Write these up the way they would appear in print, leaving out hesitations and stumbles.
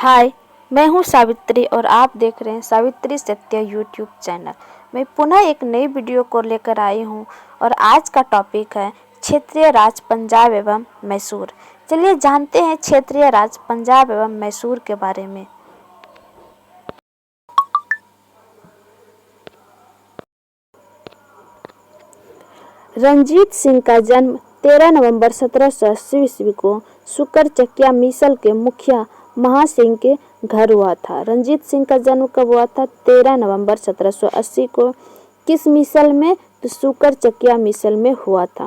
हाय, मैं हूं सावित्री और आप देख रहे हैं सावित्री सत्य यूट्यूब चैनल। मैं पुनः एक नई वीडियो को लेकर आई हूं और आज का टॉपिक है क्षेत्रीय राज्य पंजाब एवं मैसूर। चलिए जानते हैं क्षेत्रीय राज्य पंजाब एवं मैसूर के बारे में। रंजीत सिंह का जन्म 13 नवंबर 1780 ईस्वी को सुकरचकिया मिसल के मुखिया महासिंह के घर हुआ था। रंजीत सिंह का जन्म कब हुआ था? 13 नवंबर 1780 को। किस मिसल में? तो सुकरचकिया मिसल में हुआ था।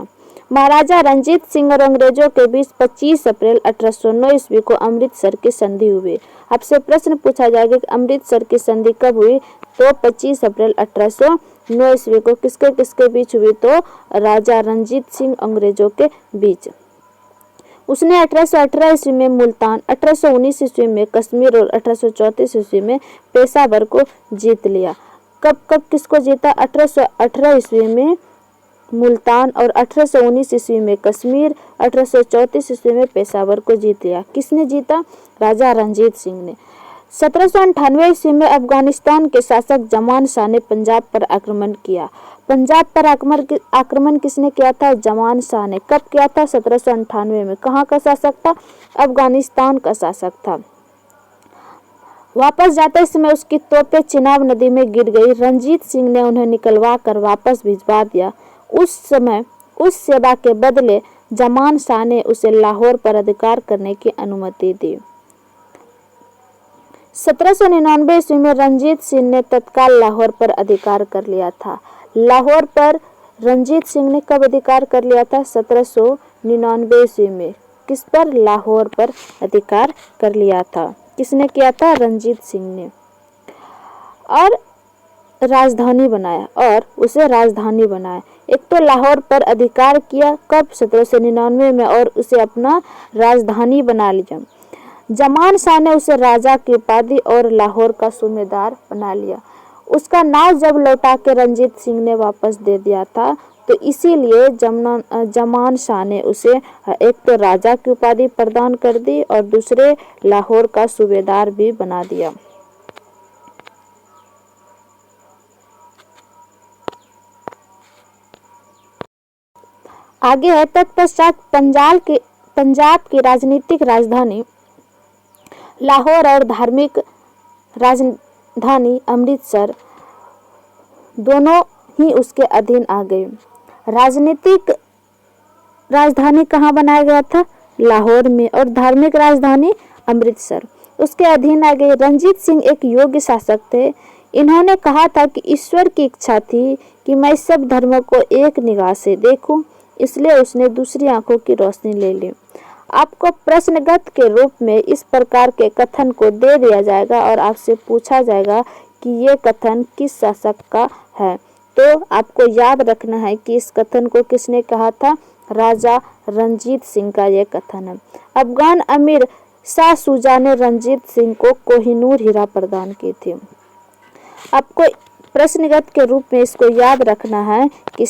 महाराजा रंजीत सिंह और अंग्रेजों के बीच 25 अप्रैल 1809 ईस्वी को अमृतसर की संधि हुई। आपसे प्रश्न पूछा जाएगा कि अमृतसर की संधि कब हुई? तो 25 अप्रैल 1809 ईस्वी को। किसके किसके बीच हुई? तो राजा रंजीत सिंह अंग्रेजों के बीच। उसने 1818 ईस्वी में मुल्तान, 1819 ईस्वी में कश्मीर और 1834 ईस्वी में पेशावर को जीत लिया। कब कब किसको जीता? 1818 ईस्वी में मुल्तान और 1819 ईस्वी में कश्मीर, 1834 ईस्वी में पेशावर को जीत लिया। किसने जीता? राजा रंजीत सिंह ने। 1798 ईस्वी में अफगानिस्तान के शासक जमान शाह ने पंजाब पर आक्रमण किया। पंजाब पर आक्रमण किसने किया था? जमान शाह ने। कब किया था? 1798 में। कहाँ का शासक था? अफगानिस्तान का शासक था। वापस जाते समय उसकी तोपें चिनाब नदी में गिर गई। रंजीत सिंह ने उन्हें निकलवा कर वापस भिजवा दिया। उस समय उस सेवा के बदले जमान शाह ने उसे लाहौर पर अधिकार करने की अनुमति दी। 1799 ईस्वी में रंजीत सिंह ने तत्काल लाहौर पर अधिकार कर लिया था। लाहौर पर रंजीत सिंह ने कब अधिकार कर लिया था? 1799 ईस्वी में। किस पर? लाहौर पर अधिकार कर लिया था। किसने किया था? रंजीत सिंह ने। और राजधानी बनाया और उसे राजधानी बनाया। एक तो लाहौर पर अधिकार किया कब? 1799 में, और उसे अपना राजधानी बना लिया। जमान शाह ने उसे राजा की उपाधि और लाहौर का सूबेदार बना लिया। उसका नाम जब लौटा के रंजीत सिंह ने वापस दे दिया था, तो इसीलिए जमान शाह ने उसे एक तो राजा की उपाधि प्रदान कर दी और दूसरे लाहौर का सूबेदार भी बना दिया। आगे है तत्पश्चात पंजाब की राजनीतिक राजधानी लाहौर और धार्मिक राजधानी अमृतसर दोनों ही उसके अधीन आ गए। राजनीतिक राजधानी कहाँ बनाया गया था? लाहौर में, और धार्मिक राजधानी अमृतसर उसके अधीन आ गई। रंजीत सिंह एक योग्य शासक थे। इन्होंने कहा था कि ईश्वर की इच्छा थी कि मैं सब धर्मों को एक निगाह से देखूं, इसलिए उसने दूसरी आंखों की रोशनी ले ली। आपको प्रश्नगत के रूप में इस प्रकार के कथन को दे दिया जाएगा और आपसे पूछा जाएगा कि ये कथन किस शासक का है। तो आपको याद रखना है कि इस कथन को किसने कहा था? राजा रंजीत सिंह का ये कथन है। अफगान अमीर शाह शुजा ने रंजीत सिंह को कोहिनूर हीरा प्रदान की थी। आपको प्रश्नगत के रूप में इसको याद रखना है कि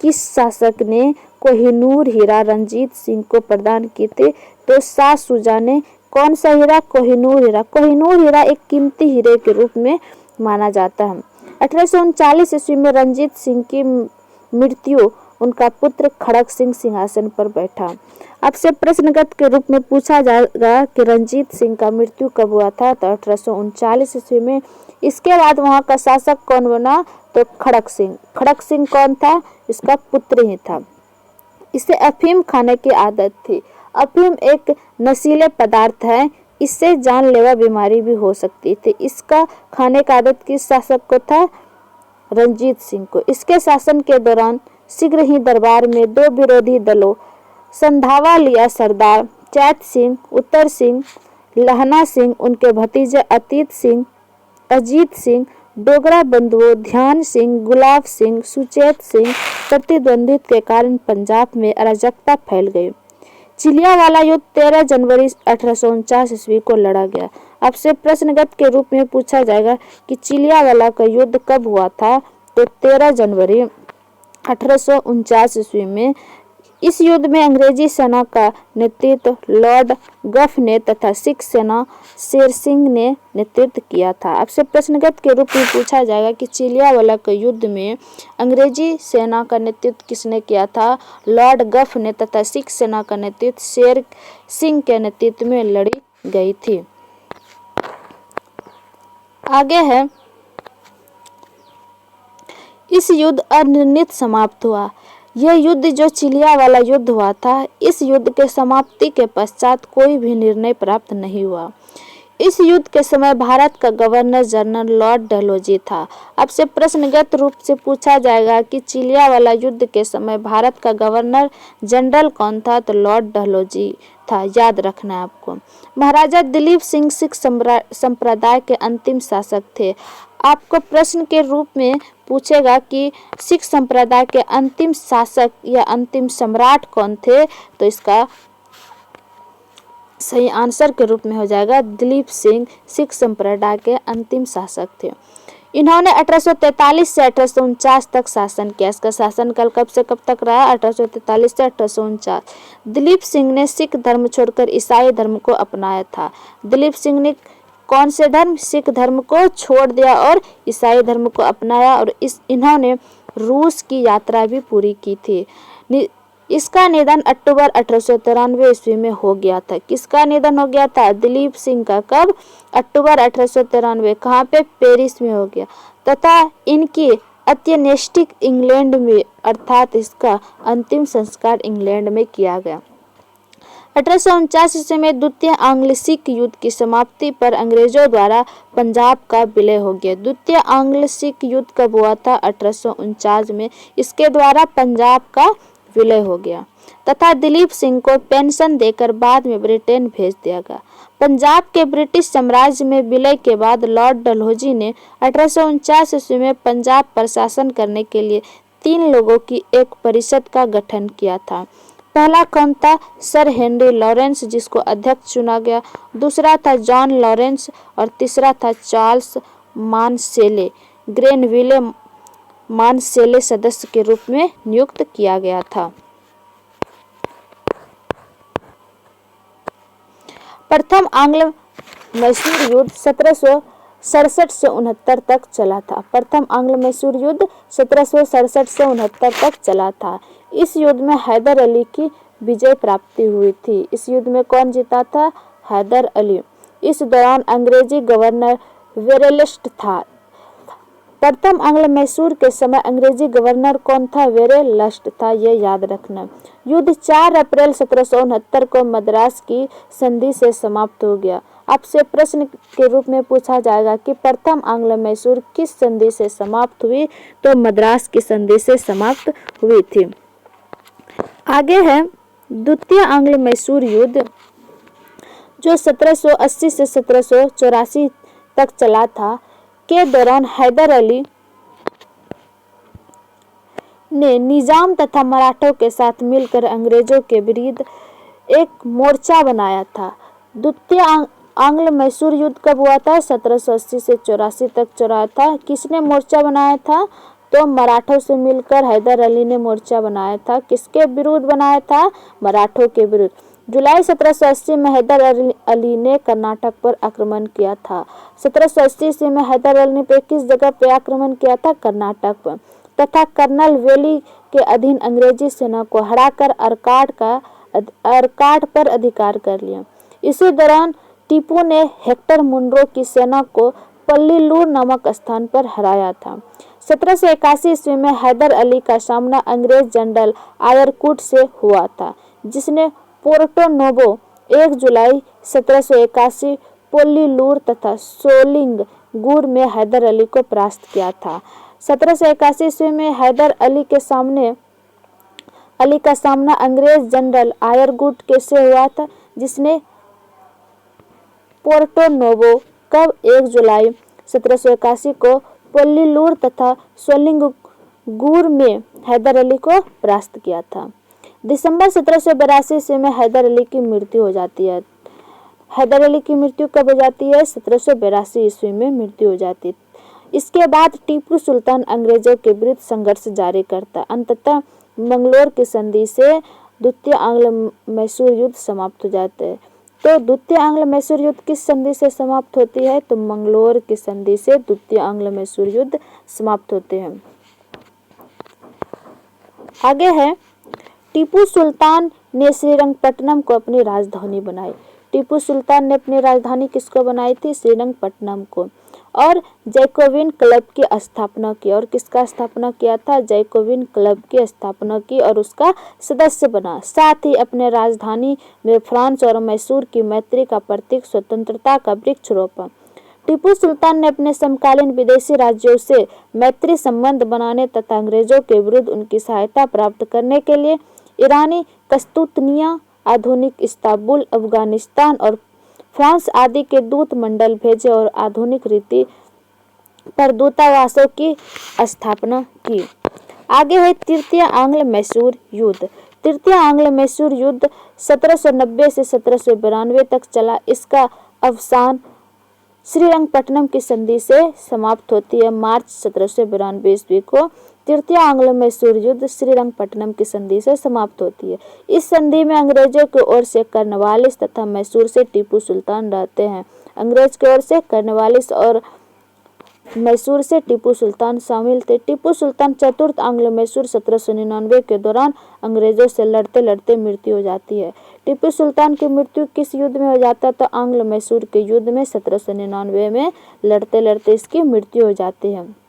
किस शासक ने कोहिनूर हीरा रंजीत सिंह को प्रदान की थी? तो शाह शुजा ने। कौन सा हीरा? कोहिनूर हीरा। कोहिनूर हीरा एक कीमती हीरे के रूप में माना जाता है। 1839 ईस्वी में रंजीत सिंह की मृत्यु, उनका पुत्र खड़क सिंह सिंहासन पर बैठा। आपसे प्रश्नगत के रूप में पूछा जाएगा कि रंजीत सिंह का मृत्यु कब हुआ था? तो 1839 ईस्वी में। इसके बाद वहाँ का शासक कौन बना? तो खड़क सिंह। खड़क सिंह कौन था? इसका पुत्र ही था। इसे अफीम खाने की आदत थी। अफीम एक नशीले पदार्थ है, इससे जानलेवा बीमारी भी हो सकती थी। इसका खाने का आदत किस शासक को था? रंजीत सिंह को। इसके शासन के दौरान शीघ्र ही दरबार में दो विरोधी दलों संधावा लिया सरदार चैत सिंह, उत्तर सिंह, लहना सिंह, उनके भतीजे अजीत सिंह, डोगरा बंधुओं ध्यान सिंह, गुलाब सिंह, सुचेत सिंह प्रतिद्वंद्वित्व के कारण पंजाब में अराजकता फैल गई। चिलियावाला युद्ध 13 जनवरी 1849 ईस्वी को लड़ा गया। आपसे प्रश्नगत के रूप में पूछा जाएगा कि चिलियावाला का युद्ध कब हुआ था? तो 13 जनवरी 1849 ईस्वी में इस युद्ध में अंग्रेजी सेना का नेतृत्व लॉर्ड गफ ने तथा सिख सेना शेर सिंह ने नेतृत्व किया था। आपसे प्रश्नगत के रूप में पूछा जाएगा कि चिलियावाला के युद्ध में अंग्रेजी सेना का नेतृत्व किसने किया था? लॉर्ड गफ ने तथा सिख सेना का नेतृत्व शेर सिंह के नेतृत्व में लड़ी गई थी। आगे है, इस युद्ध अनिर्णित समाप्त हुआ। यह युद्ध जो चिलियावाला युद्ध हुआ था, इस युद्ध के समाप्ति के पश्चात कोई भी निर्णय प्राप्त नहीं हुआ। इस युद्ध के समय भारत का गवर्नर जनरल लॉर्ड डलहौजी था। आपसे प्रश्नगत रूप से पूछा जाएगा कि चिलियावाला युद्ध के समय भारत का गवर्नर जनरल कौन था? तो लॉर्ड डलहौजी था, याद रखना है आपको। महाराजा दिलीप सिंह सिख संप्रदाय के अंतिम शासक थे। आपको प्रश्न के रूप में पूछेगा कि सिख संप्रदाय के अंतिम शासक या अंतिम सम्राट कौन थे? तो इसका सही आंसर के रूप में हो जाएगा दिलीप सिंह सिख संप्रदाय के अंतिम शासक थे। इन्होंने 1843 से 1849 तक शासन किया। इसका शासनकाल कब से कब तक रहा? 1843 से 1849। दिलीप सिंह ने सिख धर्म छोड़कर ईसाई धर्म को अपनाया था। दिलीप सिंह ने कौन से धर्म? सिख धर्म को छोड़ दिया और ईसाई धर्म को अपनाया और इन्होंने रूस की यात्रा भी पूरी की थी। इसका निधन अक्टूबर 1893 ईस्वी में हो गया था। किसका निधन हो गया था? दिलीप सिंह का। कब? अक्टूबर 1893। कहाँ पे? पेरिस में हो गया। तथा इनकी अंत्येष्टि इंग्लैंड में, अर्थात इसका अंतिम संस्कार इंग्लैंड में किया गया। 1849 ईस्वी में द्वितीय आंग्ल सिख युद्ध की समाप्ति पर अंग्रेजों द्वारा पंजाब का विलय हो गया। द्वितीय आंग्ल सिख युद्ध कब हुआ था? 1849 में। इसके द्वारा पंजाब का विलय हो गया तथा दिलीप सिंह को पेंशन देकर बाद में ब्रिटेन भेज दिया गया। पंजाब के ब्रिटिश साम्राज्य में विलय के बाद लॉर्ड डलहौजी ने 1849 ईस्वी में पंजाब पर शासन करने के लिए 3 लोगों की एक परिषद का गठन किया था। पहला कौन था? सर हेनरी लॉरेंस, जिसको अध्यक्ष चुना गया। दूसरा था जॉन लॉरेंस और तीसरा था चार्ल्स मानसेले। ग्रेनविले मानसेले सदस्य के रूप में नियुक्त किया गया था। प्रथम आंग्ल मैसूर युद्ध 1767 से 69 तक चला था। प्रथम आंग्ल मैसूर युद्ध 1767 से 69 तक चला था। इस युद्ध में हैदर अली की विजय प्राप्ति हुई थी। इस युद्ध में कौन जीता था? हैदर अली। इस दौरान अंग्रेजी गवर्नर वेरेलस्ट था। प्रथम आंग्ल मैसूर के समय अंग्रेजी गवर्नर कौन था? वेरेलस्ट था, यह याद रखना। युद्ध 4 अप्रैल 1769 को मद्रास की संधि से समाप्त हो गया। आपसे प्रश्न के रूप में पूछा जाएगा कि प्रथम आंग्ल मैसूर किस संधि से समाप्त हुई? तो मद्रास की संधि से समाप्त हुई थी। आगे है द्वितीय आंग्ल मैसूर युद्ध जो 1780 से 1784 तक चला था के दौरान हैदर अली ने निजाम तथा मराठों के साथ मिलकर अंग्रेजों के विरुद्ध एक मोर्चा बनाया था। द्वितीय आंग्ल मैसूर युद्ध कब हुआ था? 1780 से 84 तक चला था। किसने मोर्चा बनाया था? तो मराठों से मिलकर हैदर अली ने मोर्चा बनाया था। किसके विरुद्ध बनाया था? मराठों के विरुद्ध। जुलाई 1780 में हैदर अली ने कर्नाटक पर आक्रमण किया था। 1780 ईस्वी में हैदर अली ने किस जगह पर आक्रमण किया था? कर्नाटक पर, तथा कर्नल वेली के अधीन अंग्रेजी सेना को हराकर अरकाट पर अधिकार कर लिया। इसी दौरान टीपू ने हेक्टर मुनरो की सेना को पल्लीलूर नामक स्थान पर हराया था। 1781 ईस्वी में हैदर अली का सामना अंग्रेज जनरल आयरकुट से हुआ था, जिसने पोर्टो नोवो 1 जुलाई 1781 पोल्लीलूर तथा सोलिंगुर में हैदर अली को परास्त किया था। 1781 ईस्वी में हैदर अली का सामना अंग्रेज जनरल आयरकुट के से हुआ था, जिसने पोर्टो नोवो कब 1 जुलाई 1781 को पोल्लीलूर तथा सोलिंगुर में हैदर अली को परास्त किया था। दिसंबर 1782 ईस्वी में हैदर अली की मृत्यु हो जाती है। हैदर अली की मृत्यु कब हो जाती है? 1782 ईस्वी में मृत्यु हो जाती है। इसके बाद टीपू सुल्तान अंग्रेजों के विरुद्ध संघर्ष जारी करता। अंततः मंगलोर की संधि से द्वितीय आंग्ल मैसूर युद्ध समाप्त हो जाते हैं। तो द्वितीय आंग्ल मैसूर युद्ध किस संधि से समाप्त होती है? तो मंगलोर की संधि से द्वितीय आंग्ल मैसूर युद्ध समाप्त होते हैं। आगे है, टीपू सुल्तान ने श्रीरंगपट्टनम को अपनी राजधानी बनाई। टीपू सुल्तान ने अपनी राजधानी किसको बनाई थी? श्रीरंगपट्टनम को। और जैकोबिन क्लब की स्थापना की। और किसका स्थापना किया था? जैकोबिन क्लब की स्थापना की और उसका सदस्य बना। साथ ही अपने राजधानी में फ्रांस और मैसूर की मैत्री का प्रतीक स्वतंत्रता का वृक्ष रोपा। टीपू सुल्तान ने अपने समकालीन विदेशी राज्यों से मैत्री संबंध बनाने तथा अंग्रेजों के विरुद्ध उनकी सहायता प्राप्त करने के लिए ईरानी कस्तूतनिया, आधुनिक इस्तांबुल, अफगानिस्तान और फ्रांस आदि के दूत मंडल भेजे और आधुनिक रीति पर दूतावासों की स्थापना की। आगे है तृतीय आंग्ल मैसूर युद्ध। तृतीय आंग्ल मैसूर युद्ध 1790 से 1792 तक चला। इसका अवसान श्रीरंगपट्टनम की संधि से समाप्त होती है। मार्च 1792 ईस्वी को तृतीय आंग्ल मैसूर युद्ध श्रीरंगपट्टनम की संधि से समाप्त होती है। इस संधि में अंग्रेजों की ओर से कर्नवालिस तथा मैसूर से टीपू सुल्तान रहते हैं। अंग्रेज की ओर से कर्नवालिस और मैसूर से टीपू सुल्तान शामिल थे। टीपू सुल्तान चतुर्थ आंग्ल मैसूर 1799 के दौरान अंग्रेजों से लड़ते लड़ते मृत्यु हो जाती है। टीपू सुल्तान की मृत्यु किस युद्ध में हो जाता है? तो आंग्ल मैसूर के युद्ध में 1799 में लड़ते लड़ते इसकी मृत्यु हो जाती है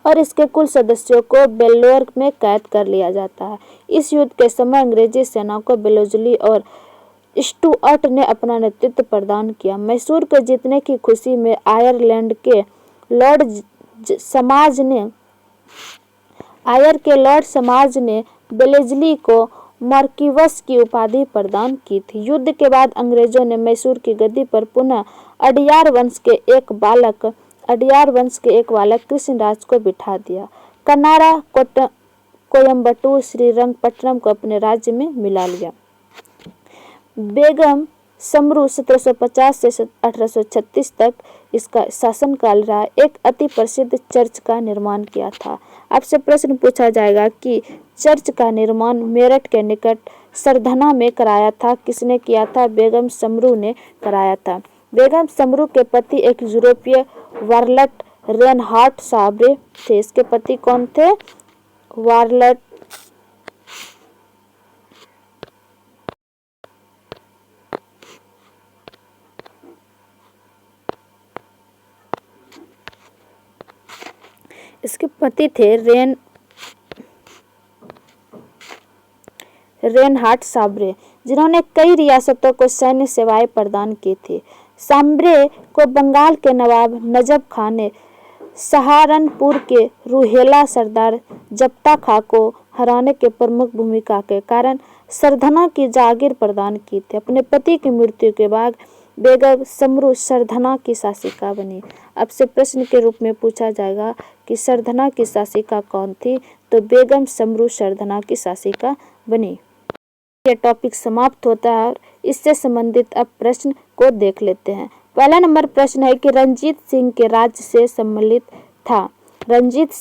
और इसके कुल सदस्यों को बेल्लोर में कैद कर लिया जाता है। इस युद्ध के समय अंग्रेजी सेना को बेलोजली और स्टुअर्ट ने अपना नेतृत्व प्रदान किया। मैसूर को जीतने की खुशी में आयरलैंड के लॉर्ड समाज ने बेलेजली को मार्किवस की उपाधि प्रदान की थी। युद्ध के बाद अंग्रेजों ने मैसूर की गद्दी पर पुनः अडियार वंश के एक बालक कृष्णराज को बिठा दिया। कनारा, कोयम्बटूर, श्रीरंगपट्टनम को अपने राज्य में मिला लिया। बेगम समरू 1750 से 1836 तक इसका शासनकाल रहा। एक अति प्रसिद्ध चर्च का निर्माण किया था। आपसे प्रश्न पूछा जाएगा कि चर्च का निर्माण मेरठ के निकट सरधना में कराया था। किसने किया था? बेगम समरू ने कराया था। बेगम समरू के पति एक यूरोपीय वार्लट रेनहार्ड साब्रे थे। इसके पति कौन थे? वार्लट इसके पति थे रेनहार्ड साब्रे, जिन्होंने कई रियासतों को सैन्य सेवाएं प्रदान की थी। साब्रे को बंगाल के नवाब नजफ खान ने सहारनपुर के रूहेला सरदार जप्ता खां को हराने के प्रमुख भूमिका के कारण सरधना की जागीर प्रदान की थी। अपने पति की मृत्यु के बाद बेगम समरू सरधना की शासिका बनी। आपसे प्रश्न के रूप में पूछा जाएगा कि सरधना की शासिका कौन थी? तो बेगम समरू सरधना की शासिका बनी। ये टॉपिक समाप्त होता है और इससे संबंधित अब प्रश्न को देख लेते हैं। पहला नंबर प्रश्न है कि रंजीत सिंह के राज्य से सम्मिलित था। रंजीत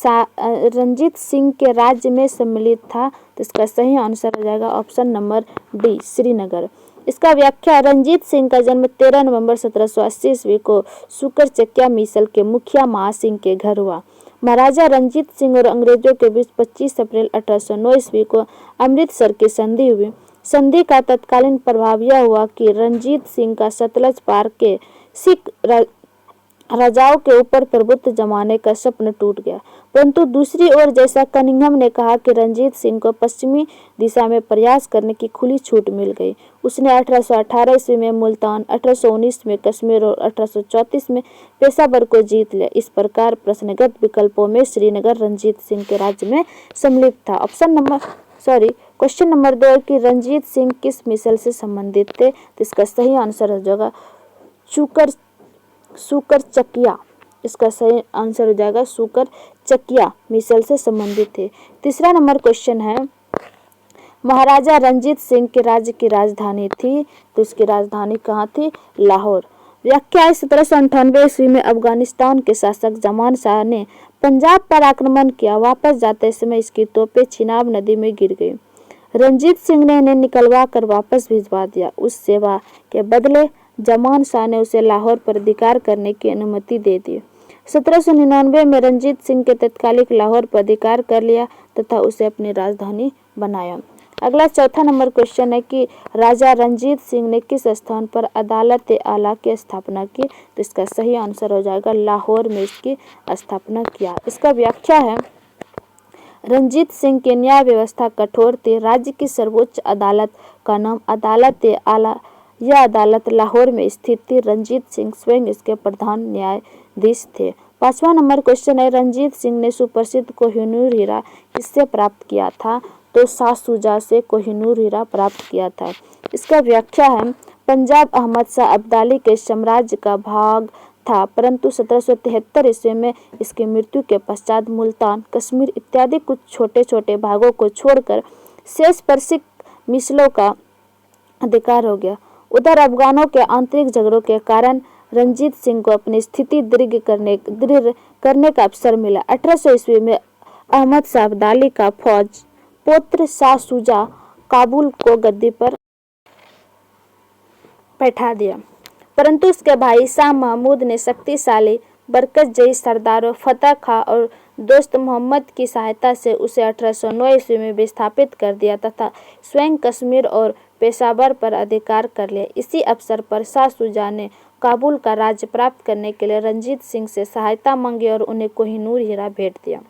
सिंह के राज्य में सम्मिलित था, तो इसका सही आंसर हो जाएगा ऑप्शन नंबर डी, श्रीनगर। इसका व्याख्या, रंजीत सिंह का जन्म 13 नवंबर 1780 ईस्वी को सुकरचकिया मिसल के मुखिया महासिंह के घर हुआ। महाराजा रंजीत सिंह और अंग्रेजों के बीच 25 अप्रैल 1809 ईस्वी को अमृतसर की संधि हुई। संधि का तत्कालीन प्रभाव यह हुआ कि रंजीत सिंह का सतलज पार के सिख राजाओं के ऊपर प्रभुत्व जमाने का सपना टूट गया। परंतु दूसरी ओर, जैसा कनिंघम ने कहा कि रंजीत सिंह को पश्चिमी दिशा में प्रयास करने की खुली छूट मिल गई। उसने 1818 ईस्वी में मुल्तान, 1819 में कश्मीर और 1834 में पेशावर को जीत लिया। इस प्रकार प्रश्नगत विकल्पों में श्रीनगर रंजीत सिंह के राज्य में सम्मिलित था। क्वेश्चन नंबर 2 कि रंजीत सिंह किस मिसल से संबंधित थे? तो इसका सही आंसर हो जाएगा सुकरचकिया। इसका सही आंसर हो जाएगा सुकरचकिया मिसल से संबंधित थे। तीसरा नंबर क्वेश्चन है, महाराजा रंजीत सिंह के राज्य की राजधानी थी, तो इसकी राजधानी कहाँ थी? लाहौर। व्याख्या, 1798 ईस्वी में अफगानिस्तान के शासक जमान शाह ने पंजाब पर आक्रमण किया। वापस जाते समय इसकी तोपें चिनाब नदी में गिर गई। रंजीत सिंह ने इन्हें निकलवा कर वापस भिजवा दिया। उस सेवा के बदले जमान शाह ने उसे लाहौर पर अधिकार करने की अनुमति दे दी। 1799 में रंजीत सिंह के तत्कालिक लाहौर पर अधिकार कर लिया तथा उसे अपनी राजधानी बनाया। अगला चौथा नंबर क्वेश्चन है कि राजा रंजीत सिंह ने किस स्थान पर अदालत आला की स्थापना की? तो इसका सही आंसर हो जाएगा लाहौर में इसकी स्थापना किया। इसका व्याख्या है, रंजीत सिंह की न्याय व्यवस्था कठोर थी। राज्य की सर्वोच्च अदालत का नाम अदालत आला, यह अदालत लाहौर में स्थित थी। रंजीत सिंह स्वयं इसके प्रधान न्यायाधीश थे। 5वां नंबर क्वेश्चन है, रंजीत सिंह ने सुप्रसिद्ध कोहिनूर हीरा किससे प्राप्त किया था? तो शाह शुजा से कोहिनूर हीरा प्राप्त किया था। इसका व्याख्या है, पंजाब अहमद शाह अब्दाली के साम्राज्य का भाग था, परंतु 1773 ईस्वी में इसकी मृत्यु के पश्चात मुल्तान, कश्मीर इत्यादि कुछ छोटे छोटे भागों को छोड़कर शेष पर सिख मिसलों का अधिकार हो गया। उधर अफगानों के आंतरिक झगड़ों के कारण रंजीत सिंह को अपनी स्थिति दृढ़ करने का अवसर मिला। 1800 ईस्वी में अहमद शाह अब्दाली का फौज पुत्र शाह शुजा काबुल को गद्दी पर बैठा दिया, परंतु उसके भाई शाह महमूद ने शक्तिशाली बरकतजई सरदारों फतेह खां और दोस्त मोहम्मद की सहायता से उसे 1809 ईस्वी में विस्थापित कर दिया तथा स्वयं कश्मीर और पेशावर पर अधिकार कर लिया। इसी अवसर पर शाह शुजा ने काबुल का राज्य प्राप्त करने के लिए रंजीत सिंह से सहायता मांगी और उन्हें कोहिनूर हीरा भेंट दिया।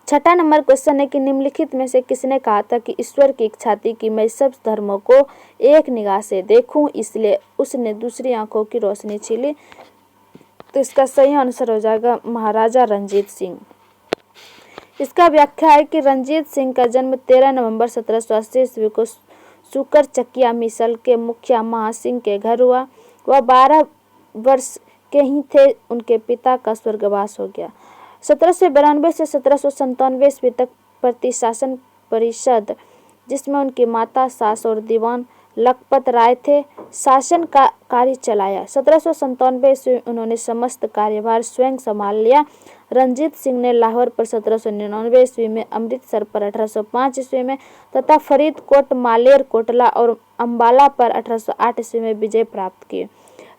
6वां नंबर क्वेश्चन है कि निम्नलिखित में से किसने कहा था कि ईश्वर की इच्छा थी कि मैं सब धर्मों को एक निगाह से देखूं, इसलिए उसने दूसरी आंखों की रोशनी छीनी? तो इसका सही आंसर हो जाएगा महाराजा रंजीत सिंह। इसका व्याख्या है कि रंजीत सिंह का जन्म 13 नवंबर 1780 ईस्वी को सुकर चकिया मिसल के मुखिया महासिंह के घर हुआ। वह 12 वर्ष के ही थे, उनके पिता का स्वर्गवास हो गया। 1792 से 1797 ईस्वी तक प्रतिशासन परिषद, जिसमें उनकी माता, सास और दीवान लखपत राय थे, शासन का कार्य चलाया। 1797 ईस्वी में उन्होंने समस्त कार्यभार स्वयं संभाल लिया। रंजीत सिंह ने लाहौर पर 1799 ईस्वी में, अमृतसर पर 1805 ईस्वी में तथा फरीदकोट, मालेर कोटला और अम्बाला पर 1808 ईस्वी में विजय प्राप्त की।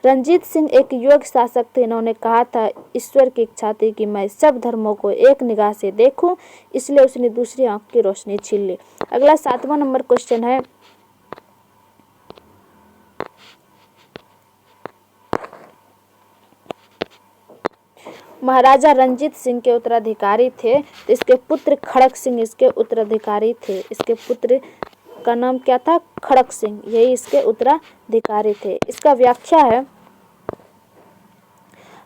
रंजीत सिंह एक योग्य शासक थे। इन्होंने कहा था, ईश्वर की इच्छा थी कि मैं सब धर्मों को एक निगाह से देखूं, इसलिए उसने दूसरी आंख की रोशनी छीन ली। अगला 7वां नंबर क्वेश्चन है, महाराजा रंजीत सिंह के उत्तराधिकारी थे, तो इसके पुत्र खड़क सिंह इसके उत्तराधिकारी थे। इसके पुत्र का नाम क्या था? खड़क सिंह, यही इसके उत्तराधिकारी थे। इसका व्याख्या है,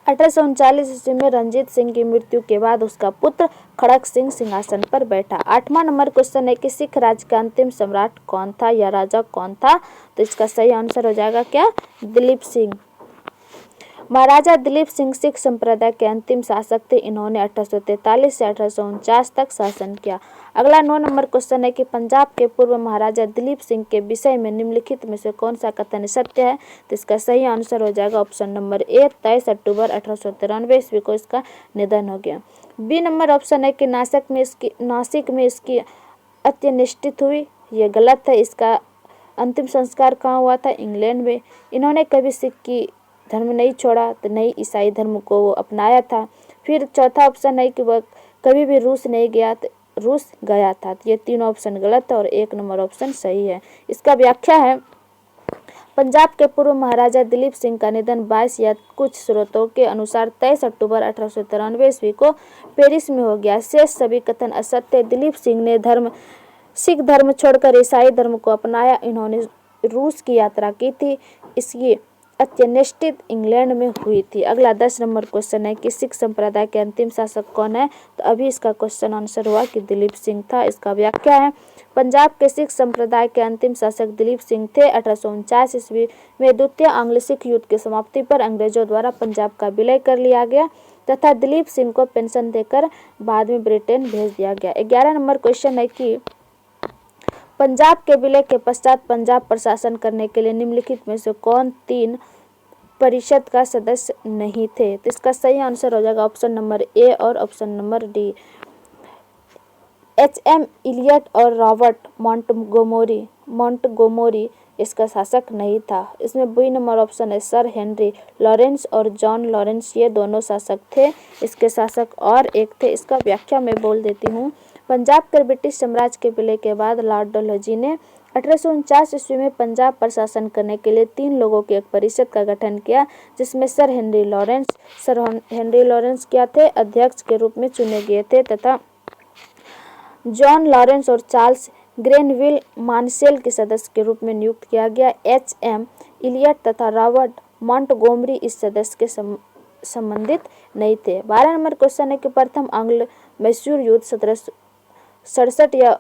1839 ईस्वी में रंजीत सिंह की मृत्यु के बाद उसका पुत्र खड़क सिंह सिंहासन पर बैठा। 8वां नंबर क्वेश्चन है कि सिख राज्य का अंतिम सम्राट कौन था या राजा कौन था? तो इसका सही आंसर हो जाएगा क्या? दिलीप सिंह। महाराजा दिलीप सिंह सिख संप्रदाय के अंतिम शासक थे। इन्होंने 1843 से 1849 तक शासन किया। अगला 9 नंबर क्वेश्चन है कि पंजाब के पूर्व महाराजा दिलीप सिंह के विषय में निम्नलिखित में से कौन सा कथन सत्य है? तो इसका सही आंसर हो जाएगा ऑप्शन नंबर ए, 23 अक्टूबर 1893 ईस्वी को इसका निधन हो गया। बी नंबर ऑप्शन है कि नासिक में इसकी अंत्येष्टि हुई, ये गलत है। इसका अंतिम संस्कार कहाँ हुआ था? इंग्लैंड में। इन्होंने कभी सिख की धर्म नहीं छोड़ा, तो नई ईसाई धर्म को वो अपनाया था। फिर चौथा ऑप्शन है कि वह कभी भी रूस नहीं गया, तो रूस गया था। तो ये तीनों ऑप्शन गलत है और 1 नंबर ऑप्शन सही है। इसका व्याख्या है, पंजाब के पूर्व महाराजा दिलीप सिंह का निधन 22 या कुछ स्रोतों के अनुसार 23 अक्टूबर 1893 ईस्वी को पेरिस में हो गया। शेष सभी कथन असत्य। दिलीप सिंह ने सिख धर्म छोड़कर ईसाई धर्म को अपनाया। इन्होंने रूस की यात्रा की थी। इसकी अंत्येष्टि इंग्लैंड में हुई थी। अगला 10 नंबर क्वेश्चन है कि सिख संप्रदाय के अंतिम शासक कौन है? तो अभी इसका क्वेश्चन आंसर हुआ कि दिलीप सिंह था। इसका व्याख्या है, पंजाब के सिख संप्रदाय के अंतिम शासक दिलीप सिंह थे। 1849 ईस्वी में द्वितीय आंग्ल सिख युद्ध की समाप्ति पर अंग्रेजों द्वारा पंजाब का विलय कर लिया गया तथा दिलीप सिंह को पेंशन देकर बाद में ब्रिटेन भेज दिया गया। 11 नंबर क्वेश्चन है कि पंजाब के विलय के पश्चात पंजाब पर शासन करने के लिए निम्नलिखित में से कौन 3 परिषद का सदस्य नहीं थे? तो इसका सही आंसर हो जाएगा ऑप्शन नंबर ए और option number D. H M. Elliot और रॉबर्ट मॉन्टगोमरी इसका शासक नहीं था। इसमें बी नंबर ऑप्शन है सर हेनरी लॉरेंस और जॉन लॉरेंस, ये दोनों शासक थे। इसके शासक और एक थे। इसका व्याख्या मैं बोल देती हूँ। पंजाब पर ब्रिटिश साम्राज्य के विलय के बाद लॉर्ड डलहौजी ने 1849 ईस्वी में पंजाब पर शासन करने के लिए 3 लोगों की एक परिषद का गठन किया, जिसमें सर हेनरी लॉरेंस क्या थे, अध्यक्ष के रूप में चुने गए थे तथा जॉन लॉरेंस और चार्ल्स ग्रेनविल मानसेल के सदस्य के रूप में नियुक्त किया गया। एच.एम. इलियट तथा रॉबर्ट मॉन्टगोमरी इस सदस्य के संबंधित नहीं थे। 12 नंबर क्वेश्चन है कि प्रथम आंग्ल मैसूर युद्ध 1767 या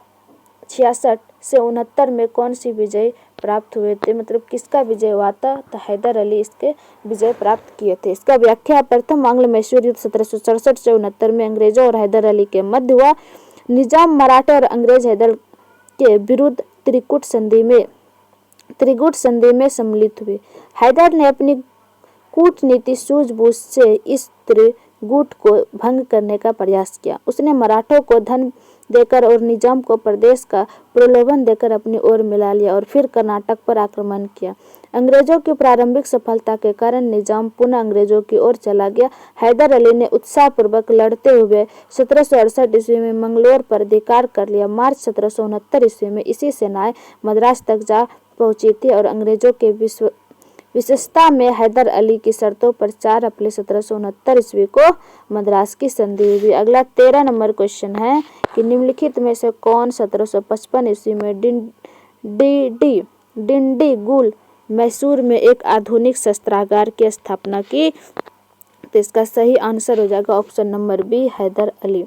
66 से 69 में कौन सी विजय प्राप्त हुए थे, मतलब किसका विजय हुआ था, तो हैदर अली इसके विजय प्राप्त किए थे। इसका व्याख्या प्रथम आंग्ल मैसूर युद्ध 1767 से 69 में अंग्रेजों और हैदर अली के मध्य हुआ। निजाम मराठा और अंग्रेज हैदर के विरुद्ध त्रिकूट संधि में सम्मिलित हुए। हैदर ने अपनी कूटनीति सूझबूझ से इस त्रिगुट को भंग करने का प्रयास किया। उसने मराठों को धन देकर और निजाम को प्रदेश का प्रलोभन देकर अपनी ओर मिला लिया और फिर कर्नाटक पर आक्रमण किया। अंग्रेजों की प्रारंभिक सफलता के कारण निजाम पुनः अंग्रेजों की ओर चला गया। हैदर अली ने उत्साहपूर्वक लड़ते हुए 1768 ईस्वी में मंगलोर पर अधिकार कर लिया। मार्च 1769 ईस्वी में इसी सेनाएं मद्रास तक जा पहुंची थी और अंग्रेजों के विशेषता में हैदर अली की शर्तों पर 4 अप्रैल 1769 ईस्वी को मद्रास की संधि हुई। अगला 13 नंबर क्वेश्चन है कि निम्नलिखित में से कौन 1755 ईस्वी में डिंडीगुल मैसूर में एक आधुनिक शस्त्रागार की स्थापना की, तो इसका सही आंसर हो जाएगा option number B Haider Ali.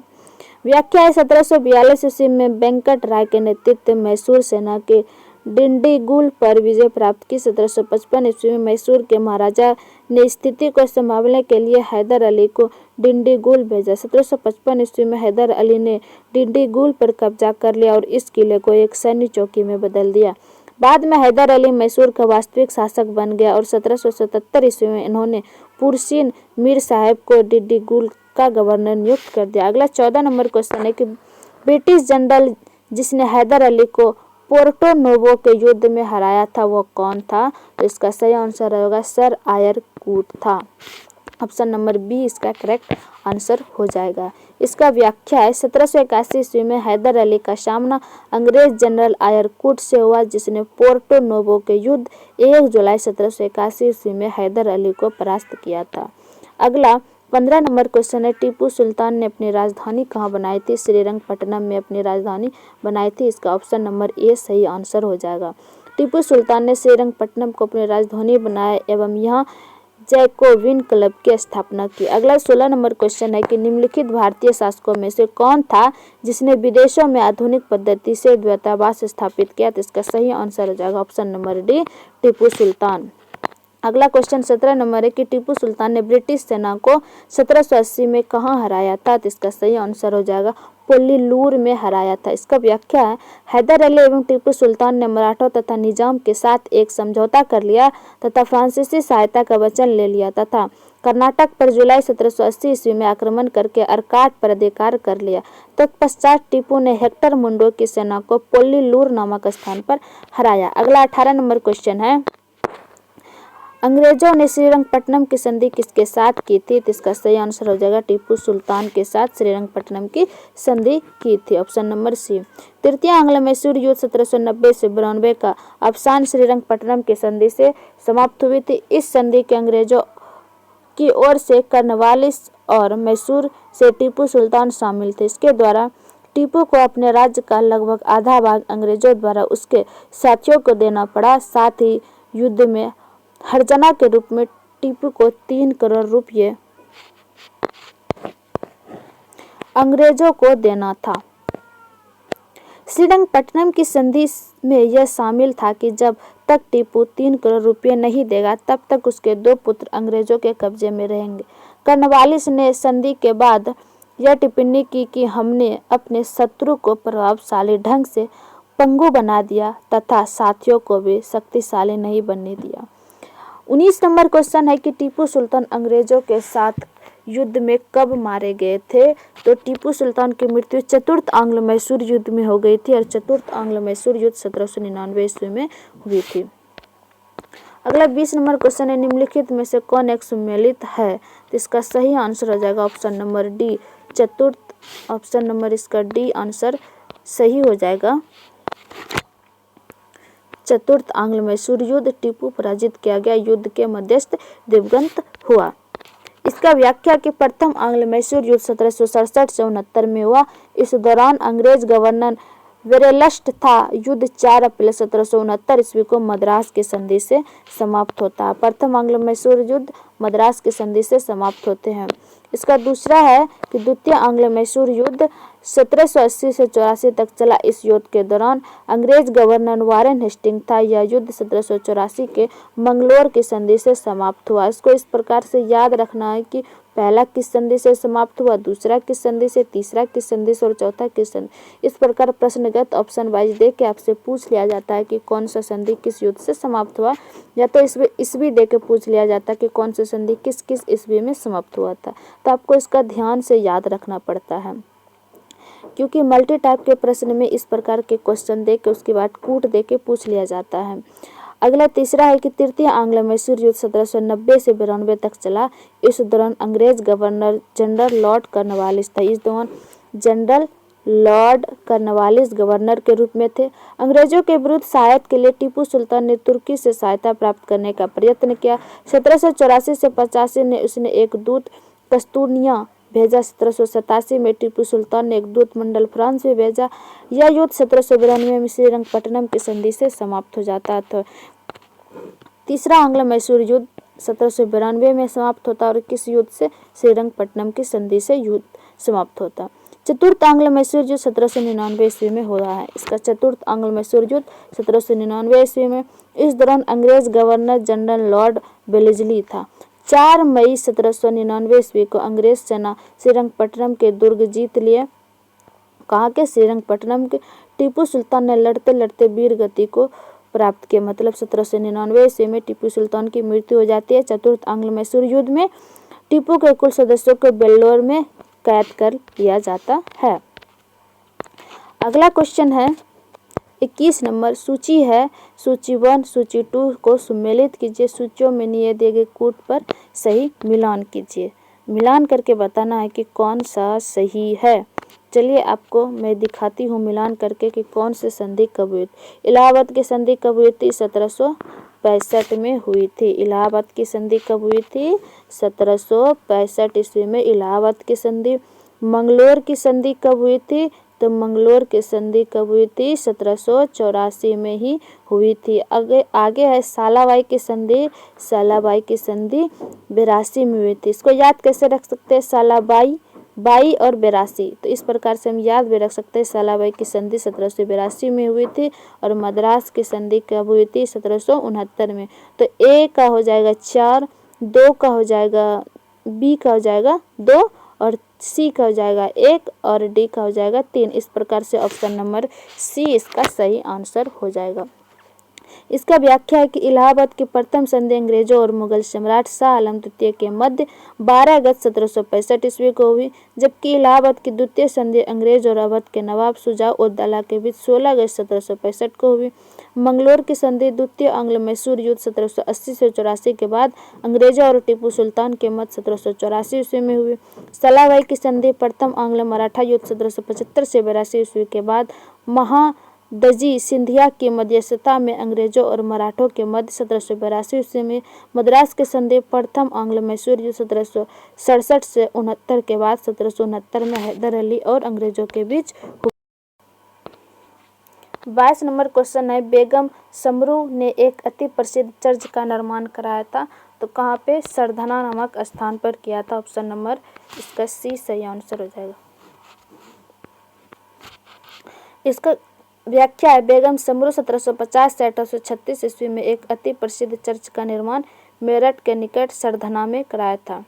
व्याख्या है 1742 ईस्वी में वेंकट राय के नेतृत्व मैसूर सेना के डिंडीगुल पर विजय प्राप्त की। 1755 ईस्वी में मैसूर के महाराजा ने स्थिति को संभालने के लिए हैदर अली को डिंडीगुल भेजा। 1755 ईस्वी में हैदर अली ने डिंडीगुल पर कब्जा कर लिया और इस किले को एक सैन्य चौकी में बदल दिया। बाद में हैदर अली मैसूर का वास्तविक शासक बन गया और 1777 ईस्वी में इन्होंने पुरसीन मीर साहब को डिंडीगुल का गवर्नर नियुक्त कर दिया। अगला 14 नंबर क्वेश्चन है कि ब्रिटिश जनरल जिसने हैदर अली को पोर्टो नोवो के युद्ध में हराया था वो कौन था, तो इसका सही आंसर होगा सर आयर कूट था। ऑप्शन नंबर बी इसका करेक्ट आंसर हो जाएगा। इसका व्याख्या है 1781 ईस्वी में हैदर अली का सामना अंग्रेज जनरल आयरकूट से हुआ, जिसने पोर्टो नोवो के युद्ध 1 जुलाई 1781 ईस्वी में हैदर अली को परास्त किया था। अगला 15 नंबर क्वेश्चन है टीपू सुल्तान ने अपनी राजधानी कहाँ बनाई थी, श्रीरंगपट्टनम में अपनी राजधानी बनाई थी। इसका ऑप्शन नंबर ए सही आंसर हो जाएगा। टीपू सुल्तान ने श्रीरंगपट्टनम को अपनी राजधानी बनाया एवं यहाँ जैकोबिन क्लब की स्थापना की। अगला 16 नंबर क्वेश्चन है कि निम्नलिखित भारतीय शासकों में से कौन था जिसने विदेशों में आधुनिक पद्धति से द्वैतावास स्थापित किया, तो इसका सही आंसर हो जाएगा option number D Tipu Sultan. अगला क्वेश्चन 17 नंबर है कि टीपू सुल्तान ने ब्रिटिश सेना को 1780 में कहाँ हराया था, तो इसका सही आंसर हो जाएगा पोल्लीलूर में हराया था। इसका व्याख्या है हैदर अली एवं टीपू सुल्तान ने मराठों तथा निजाम के साथ एक समझौता कर लिया तथा फ्रांसीसी सहायता का वचन ले लिया तथा कर्नाटक पर जुलाई 1780 ईस्वी में आक्रमण करके अर्काट पर अधिकार कर लिया। तत्पश्चात टीपू ने हेक्टर मुंडो की सेना को पोल्लीलूर नामक स्थान पर हराया। अगला 18 नंबर क्वेश्चन है अंग्रेजों ने श्रीरंगपट्टनम की संधि किसके साथ की थी, तो इसका सही आंसर हो जाएगा टीपू सुल्तान के साथ श्रीरंगपट्टनम की संधि की थी। Option number C. तृतीय आंग्ल मैसूर युद्ध 1790 से 92 का अवसान श्रीरंगपट्टनम की संधि से समाप्त हुई थी। इस संधि के अंग्रेजों की ओर से कर्नवालिस और मैसूर से टीपू सुल्तान शामिल थे। इसके द्वारा टीपू को अपने राज्य का लगभग आधा भाग अंग्रेजों द्वारा उसके साथियों को देना पड़ा। साथ ही युद्ध में हर्जाना के रूप में टीपू को 3 करोड़ रुपये अंग्रेजों को देना था। श्रीरंगपट्टनम की संधि में यह शामिल था कि जब तक टीपू 3 करोड़ रुपये नहीं देगा तब तक उसके 2 पुत्र अंग्रेजों के कब्जे में रहेंगे। कर्नवालिस ने संधि के बाद यह टिप्पणी की कि हमने अपने शत्रु को प्रभावशाली ढंग से पंगु बना दिया तथा साथियों को भी शक्तिशाली नहीं बनने दिया। 19 नंबर क्वेश्चन है कि टीपू सुल्तान अंग्रेजों के साथ युद्ध में कब मारे गए थे? तो टीपू सुल्तान की मृत्यु चतुर्थ आंग्ल मैसूर युद्ध में हो गई थी और चतुर्थ आंग्ल मैसूर युद्ध 1799 ईस्वी में हुई थी। अगला 20 नंबर क्वेश्चन है, निम्नलिखित में से कौन एक सुमेलित है? तो इसका सही आंसर हो जाएगा ऑप्शन नंबर डी चतुर्थ। ऑप्शन नंबर इसका डी आंसर सही हो जाएगा। चतुर्थ आंग्ल मैसूर युद्ध टीपू पराजित किया गया युद्ध के मध्यस्थ दिवंगत हुआ। इसका व्याख्या कि प्रथम आंग्ल मैसूर युद्ध 1767 से 69 में हुआ। इस दौरान अंग्रेज गवर्नर वेरेलस्ट था। युद्ध 4 अप्रैल 1769 ईस्वी को मद्रास की संधि से समाप्त होता है। प्रथम आंग्ल मैसूर युद्ध मद्रास की संधि से समाप्त होते हैं। इसका दूसरा है कि द्वितीय आंग्ल मैसूर युद्ध 1780 से 84 तक चला। इस युद्ध के दौरान अंग्रेज गवर्नर वारेन हेस्टिंग था। यह युद्ध 1784 के मंगलोर की संधि से समाप्त हुआ। इसको इस प्रकार से याद रखना है कि पहला किस संधि से समाप्त हुआ, दूसरा किस संधि से, तीसरा किस संधि से और चौथा किस संधि। इस प्रकार प्रश्नगत ऑप्शन वाइज दे के आपसे पूछ लिया जाता है कि कौन सा संधि किस युद्ध से समाप्त हुआ, या तो ईस्वी दे के पूछ लिया जाता है कि कौन सा संधि किस किस ईस्वी में समाप्त हुआ था। तो आपको इसका ध्यान से याद रखना पड़ता है, क्योंकि मल्टी टाइप के प्रश्न में इस प्रकार के क्वेश्चन दे के उसके बाद कूट दे के पूछ लिया जाता है। अगला तीसरा है कि तृतीय आंग्ल मैसूर युद्ध 1790 से 92 तक चला। इस दौरान अंग्रेज गवर्नर जनरल लॉर्ड कॉर्नवालिस था। इस दौरान जनरल लॉर्ड कॉर्नवालिस गवर्नर के रूप में थे। अंग्रेजों के विरुद्ध सहायता के लिए टीपू सुल्तान ने तुर्की से सहायता प्राप्त करने का प्रयत्न किया। 1784 से 85 में उसने एक दूत कस्तूनिया भेजा। 1787 में टीपू सुल्तान ने एक दूत मंडल फ्रांस में भेजा। यह युद्ध 1792 में श्रीरंगपट्टनम की संधि से समाप्त हो जाता था। तीसरा आंग्ल मैसूर युद्ध 1792 में समाप्त होता और किस युद्ध से? श्रीरंगपट्टनम की संधि से युद्ध समाप्त होता। चतुर्थ आंग्ल मैसूर युद्ध 1799 ईस्वी में हो रहा है। इसका चतुर्थ आंग्ल मैसूर युद्ध 1799 ईस्वी में। इस दौरान अंग्रेज गवर्नर जनरल लॉर्ड वेलेस्ली था। 4 मई 1799 ईस्वी को अंग्रेज सेना श्रीरंगपट्टनम के दुर्ग जीत लिए। कहाँ के? श्रीरंगपट्टनम के। टीपू सुल्तान ने लड़ते लड़ते वीर गति को प्राप्त किया। मतलब 1799 ईस्वी में टीपू सुल्तान की मृत्यु हो जाती है। चतुर्थ आंग्ल मैसूर युद्ध में टीपू के कुल सदस्यों को बेल्लोर में कैद कर लिया जाता है। अगला क्वेश्चन है 21 नंबर सूची है। सूची 1 सूची 2 को सुमेलित कीजिए। सूचियों में दिए गए कूट पर सही मिलान कीजिए। मिलान करके बताना है कि कौन सा सही है। चलिए आपको मैं दिखाती हूँ मिलान करके कि कौन से संधि कब हुई। इलाहाबाद की संधि कब हुई थी? 1765 में हुई थी। इलाहाबाद की संधि कब हुई थी? 1765 ईस्वी में इलाहाबाद की संधि। मंगलोर की संधि कब हुई थी? तो मंगलोर की संधि कब हुई थी? 1784 में ही हुई थी। आगे है सालाबाई की संधि। सालाबाई की संधि 82 में हुई थी। इसको याद कैसे रख सकते हैं? सालाबाई, बाई और 82। तो इस प्रकार से हम याद भी रख सकते हैं। सालाबाई की संधि 1782 में हुई थी और मद्रास की संधि कब हुई थी? 1769 में। तो ए का हो जाएगा 4, 2 का हो जाएगा, बी का हो जाएगा 2 और सी का हो जाएगा 1 और डी का हो जाएगा 3। इस प्रकार से ऑप्शन नंबर सी इसका सही आंसर हो जाएगा। इसका व्याख्या है कि इलाहाबाद की प्रथम संधि अंग्रेजों और मुगल सम्राट शाह आलम द्वितीय के मध्य 12 अगस्त 1765 ईस्वी को हुई, जबकि इलाहाबाद की द्वितीय संधि अंग्रेज और अवध के नवाब शुजा उद दौला के बीच 16 अगस्त 1765 को हुई। मंगलोर की संधि द्वितीय आंग्ल मैसूर युद्ध 1780 से 84 के बाद अंग्रेजों और टीपू सुल्तान के मध्य 1784 ईस्वी में हुई। सालाबाई की संधि प्रथम आंग्ल मराठा युद्ध 1775 से 82 ईस्वी के बाद महादजी सिंधिया की मध्यस्थता में अंग्रेजों और मराठों के मध्य 1782 ईस्वी में। मद्रास की संधि प्रथम आंग्ल मैसूर युद्ध 1767 से 69 के बाद 1769 में हैदर अली और अंग्रेजों के बीच हुई। 22 नंबर क्वेश्चन है, बेगम समरू ने एक अति प्रसिद्ध चर्च का निर्माण कराया था। तो कहाँ पे? सरधना नामक स्थान पर किया था। ऑप्शन नंबर इसका सी सही आंसर हो जाएगा। इसका व्याख्या है, बेगम समरू 1750 से 1836 ईस्वी में एक अति प्रसिद्ध चर्च का निर्माण मेरठ के निकट सरधना में कराया था।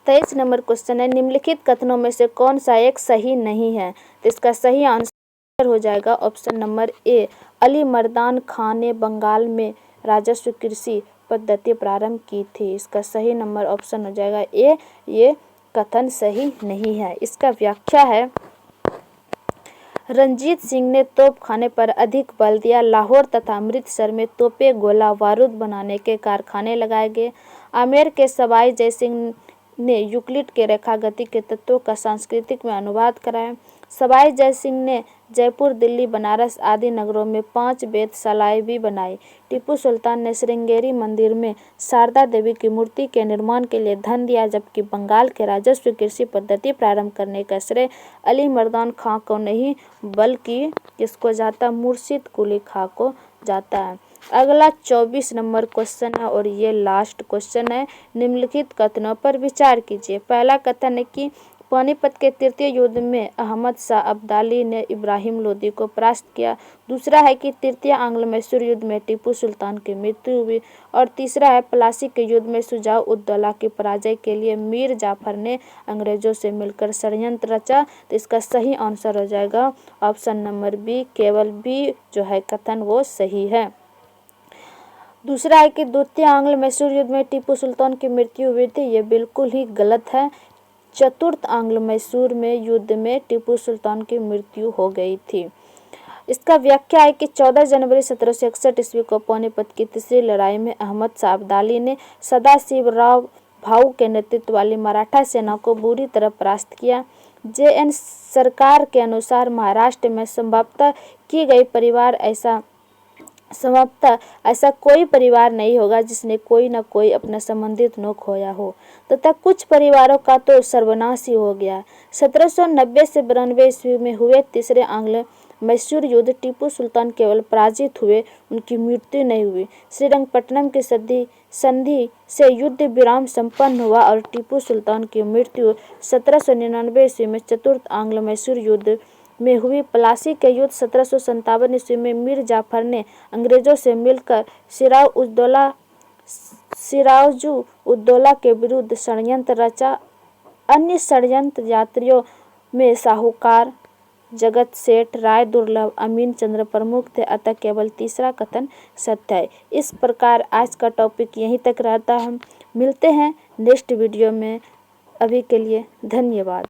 23 नंबर क्वेश्चन है, निम्नलिखित कथनों में से कौन सा एक सही नहीं है? तो इसका सही आंसर हो जाएगा ऑप्शन नंबर ए। अली मर्दान खान ने बंगाल में राजस्व कृषि पद्धति प्रारंभ की थी। इसका सही नंबर ऑप्शन हो जाएगा ए, ये कथन सही नहीं है। इसका व्याख्या है, रंजीत सिंह ने तोप खाने पर अधिक बल दिया। लाहौर तथा अमृतसर में तोपें, गोला बारूद बनाने के कारखाने लगाए गए। आमेर के सवाई जयसिंह ने यूक्लिड के रेखागति के तत्वों का सांस्कृतिक में अनुवाद कराया। सवाई जयसिंह ने जयपुर, दिल्ली, बनारस आदि नगरों में 5 वेधशालाएं भी बनाई। टीपू सुल्तान ने श्रृंगेरी मंदिर में शारदा देवी की मूर्ति के निर्माण के लिए धन दिया, जबकि बंगाल के राजस्व कृषि पद्धति प्रारंभ करने का श्रेय अली मर्दान खां को नहीं बल्कि किसको जाता, मुर्शिद कुली खां को जाता है। अगला 24 नंबर क्वेश्चन है और ये लास्ट क्वेश्चन है। निम्नलिखित कथनों पर विचार कीजिए। पहला कथन है कि पानीपत के तृतीय युद्ध में अहमद शाह अब्दाली ने इब्राहिम लोदी को परास्त किया। दूसरा है कि तृतीय आंग्ल मैसूर युद्ध में टीपू सुल्तान की मृत्यु हुई। और तीसरा है, प्लासी के युद्ध में शुजा-उद-दौला की पराजय के लिए मीर जाफर ने अंग्रेजों से मिलकर षड्यंत्र रचा। तो इसका सही आंसर हो जाएगा ऑप्शन नंबर बी, केवल बी जो है कथन वो सही है। दूसरा है कि द्वितीय आंग्ल मैसूर युद्ध में टीपू सुल्तान की मृत्यु हुई थी, ये बिल्कुल ही गलत है। चतुर्थ आंग्ल मैसूर में युद्ध में टीपू सुल्तान की मृत्यु हो गई थी। इसका व्याख्या है कि 14 जनवरी 1761 ईस्वी को पानीपत की तीसरी लड़ाई में अहमद शाह अब्दाली ने सदाशिवराव भाऊ के नेतृत्व वाली मराठा सेना को बुरी तरह परास्त किया। जे.एन. सरकार के अनुसार महाराष्ट्र में संभवतः ऐसा कोई परिवार नहीं होगा जिसने कोई न कोई अपना संबंधित न खोया हो, तथा कुछ परिवारों का तो सर्वनाश ही हो गया। 1790 से 92 ईस्वी में हुए तीसरे आंग्ल मैसूर युद्ध टीपू सुल्तान केवल पराजित हुए, उनकी मृत्यु नहीं हुई। श्रीरंगपट्टनम की संधि से युद्ध विराम संपन्न हुआ और टीपू सुल्तान की मृत्यु 1799 ईस्वी में चतुर्थ आंग्ल मैसूर युद्ध में हुई। प्लासी के युद्ध 1757 ईस्वी में मीर जाफर ने अंग्रेजों से मिलकर सिराजुद्दौला के विरुद्ध षड्यंत्र रचा। अन्य षड्यंत्र यात्रियों में साहूकार, जगत सेठ, राय दुर्लभ, अमीन चंद्र प्रमुख थे, अतः केवल तीसरा कथन सत्य है। इस प्रकार आज का टॉपिक यहीं तक रहता है। हम मिलते हैं नेक्स्ट वीडियो में। अभी के लिए धन्यवाद।